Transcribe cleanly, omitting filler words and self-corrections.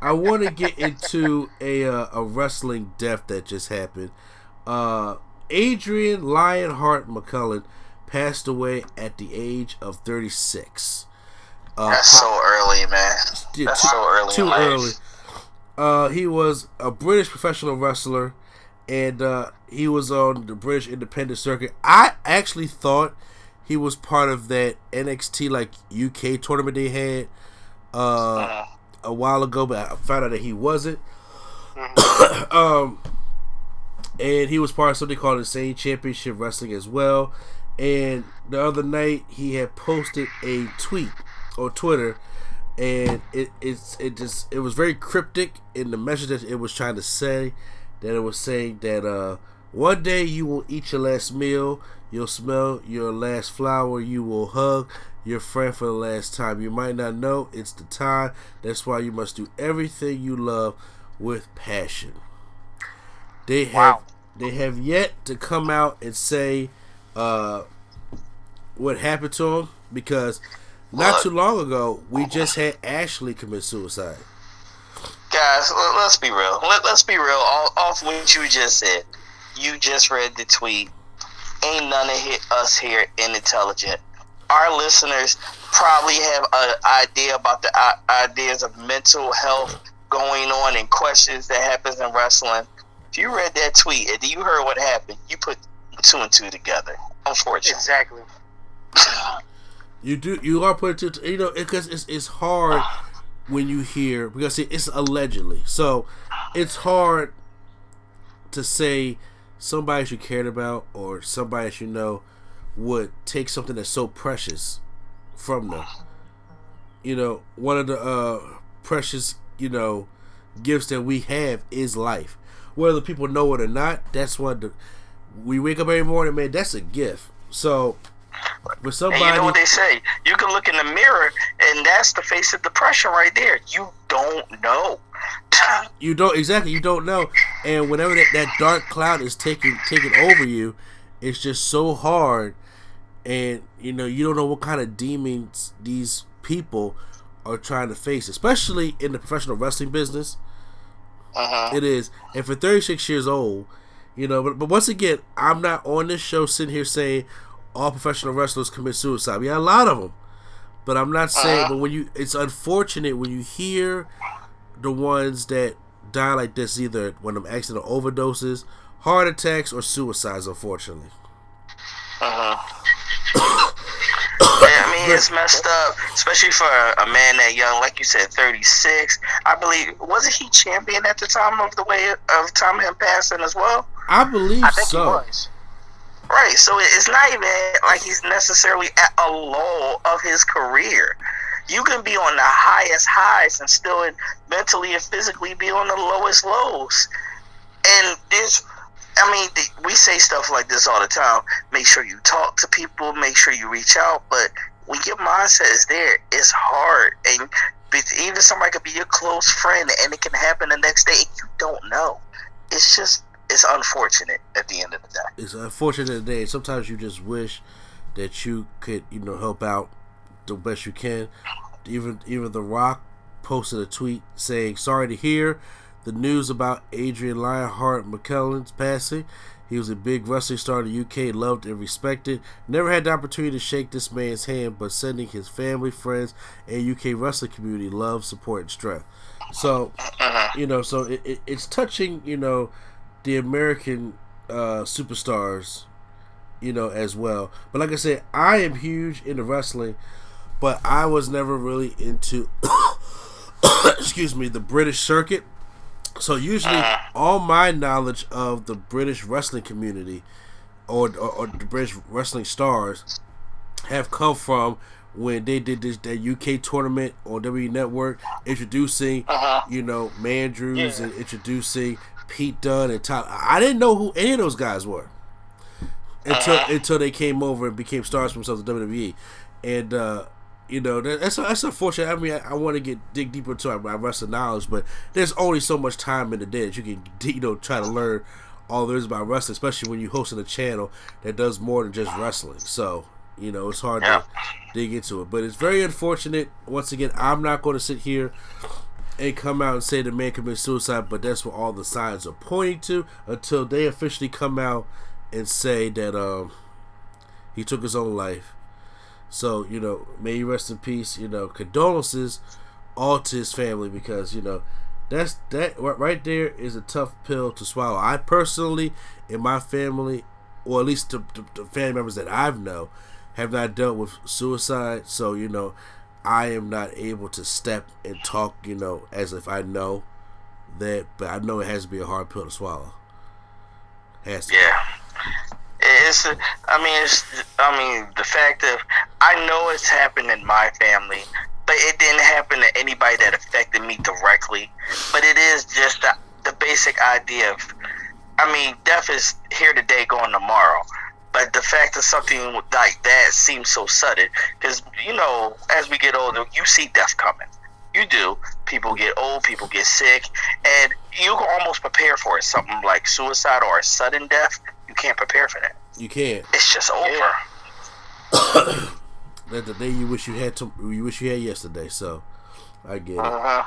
I want to get into a wrestling death that just happened. Adrian Lionheart McCullough passed away at the age of 36. That's so early, man. That's so early. Too early. He was a British professional wrestler, and he was on the British independent circuit. I actually thought he was part of that NXT like UK tournament they had a while ago, but I found out that he wasn't. And he was part of something called Insane Championship Wrestling as well. And the other night he had posted a tweet on Twitter, and it was very cryptic in the message that it was trying to say. That it was saying that one day you will eat your last meal, you'll smell your last flower, you will hug your friend for the last time. You might not know it's the time. That's why you must do everything you love with passion. They have yet to come out and say what happened to him, because not too long ago we just had Ashley commit suicide. Guys, let's be real. Let's be real. Off what you just said. You just read the tweet. Ain't none of us here intelligent. Our listeners probably have an idea about the ideas of mental health going on and questions that happens in wrestling. If you read that tweet and you heard what happened, you put two and two together. Unfortunately. Exactly. You are putting two, because it's hard when you hear, because it's allegedly, so it's hard to say somebody you cared about or somebody that you know would take something that's so precious from them. One of the precious gifts that we have is life. Whether people know it or not, that's what we wake up every morning, man. That's a gift. So, for somebody, and you know what they say? You can look in the mirror, and that's the face of depression right there. You don't know. You don't know. And whenever that dark cloud is taking over you, it's just so hard. And you don't know what kind of demons these people are trying to face, especially in the professional wrestling business. It is. And for 36 years old, but once again, I'm not on this show sitting here saying all professional wrestlers commit suicide. We got a lot of them, but I'm not saying. But it's unfortunate when you hear the ones that die like this, either when I'm accident overdoses, heart attacks, or suicides. Unfortunately. It's messed up, especially for a man that young, like you said, 36. I believe, wasn't he champion at the time of him passing as well? I believe I think so. He was. Right, so it's not even like he's necessarily at a lull of his career. You can be on the highest highs and still mentally and physically be on the lowest lows. And we say stuff like this all the time. Make sure you talk to people, make sure you reach out, but when your mindset is there, it's hard. And even somebody could be your close friend, and it can happen the next day, and you don't know. It's unfortunate at the end of the day. It's unfortunate today. Sometimes you just wish that you could, help out the best you can. Even The Rock posted a tweet saying, "Sorry to hear the news about Adrian Lionheart McCullough's passing. He was a big wrestling star in the UK, loved and respected. Never had the opportunity to shake this man's hand, but sending his family, friends, and UK wrestling community love, support, and strength." So, it's touching, the American superstars, as well. But like I said, I am huge into wrestling, but I was never really into, the British circuit. So usually all my knowledge of the British wrestling community or the British wrestling stars have come from when they did that UK tournament on W Network, introducing Mandrews and introducing Pete Dunne and Tom. I didn't know who any of those guys were until they came over and became stars for themselves in WWE. And that's unfortunate. I want to dig deeper into my wrestling knowledge, but there's only so much time in the day that you can try to learn all there is about wrestling, especially when you're hosting a channel that does more than just wrestling. So it's hard to dig into it, but it's very unfortunate. Once again, I'm not going to sit here and come out and say the man committed suicide, but that's what all the signs are pointing to until they officially come out and say that he took his own life. So, may he rest in peace. Condolences all to his family, because, that right there is a tough pill to swallow. I personally, in my family, or at least the family members that I've known, have not dealt with suicide. So, I am not able to step and talk, as if I know that, but I know it has to be a hard pill to swallow. Has to. Yeah. The fact of, I know it's happened in my family, but it didn't happen to anybody that affected me directly. But it is just the basic idea of, death is here today, gone tomorrow. But the fact that something like that seems so sudden, because, as we get older, you see death coming. You do. People get old, people get sick, and you can almost prepare for it. Something like suicide or a sudden death, you can't prepare for that. You can't. It's just over. Yeah. That's the day you wish you had yesterday. So, I get it.